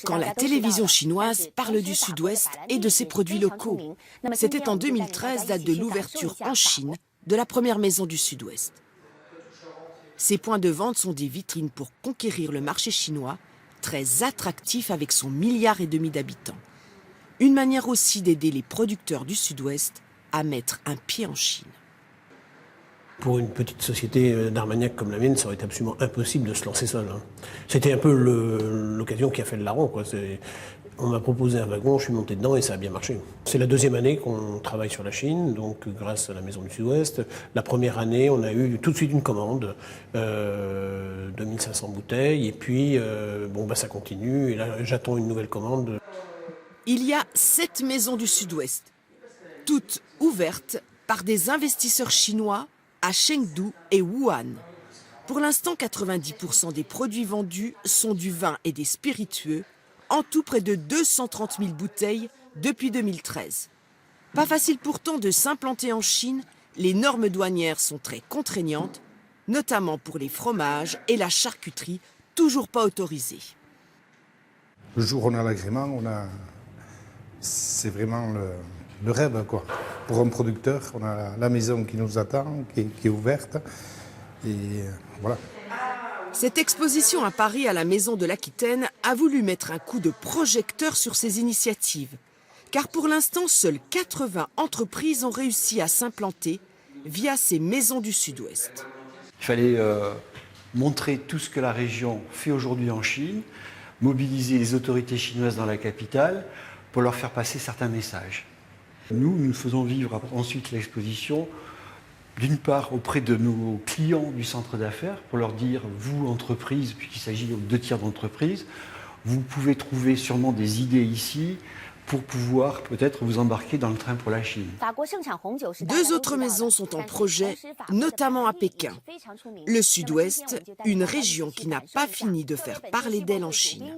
Quand la télévision chinoise parle du Sud-Ouest et de ses produits locaux. C'était en 2013, date de l'ouverture en Chine de la première maison du Sud-Ouest. Ces points de vente sont des vitrines pour conquérir le marché chinois, très attractif avec son 1,5 milliard d'habitants. Une manière aussi d'aider les producteurs du Sud-Ouest à mettre un pied en Chine. Pour une petite société d'Armagnac comme la mienne, ça aurait été absolument impossible de se lancer seul. C'était un peu l'occasion qui a fait le larron, quoi. On m'a proposé un wagon, je suis monté dedans et ça a bien marché. C'est la deuxième année qu'on travaille sur la Chine, donc grâce à la Maison du Sud-Ouest. La première année, on a eu tout de suite une commande, 2500 bouteilles, et puis ça continue, et là j'attends une nouvelle commande. Il y a 7 maisons du Sud-Ouest, toutes ouvertes par des investisseurs chinois à Chengdu et Wuhan. Pour l'instant, 90% des produits vendus sont du vin et des spiritueux, en tout près de 230 000 bouteilles depuis 2013. Pas facile pourtant de s'implanter en Chine, les normes douanières sont très contraignantes, notamment pour les fromages et la charcuterie, toujours pas autorisés. Le jour où on a l'agrément, c'est vraiment le rêve, quoi. Pour un producteur, on a la maison qui nous attend, qui est ouverte, et voilà. Cette exposition à Paris à la Maison de l'Aquitaine a voulu mettre un coup de projecteur sur ces initiatives. Car pour l'instant, seules 80 entreprises ont réussi à s'implanter via ces maisons du Sud-Ouest. Il fallait montrer tout ce que la région fait aujourd'hui en Chine, mobiliser les autorités chinoises dans la capitale pour leur faire passer certains messages. Nous faisons vivre ensuite l'exposition, d'une part auprès de nos clients du centre d'affaires, pour leur dire, vous, entreprise, puisqu'il s'agit de 2/3 d'entreprises, vous pouvez trouver sûrement des idées ici pour pouvoir peut-être vous embarquer dans le train pour la Chine. 2 autres maisons sont en projet, notamment à Pékin. Le Sud-Ouest, une région qui n'a pas fini de faire parler d'elle en Chine.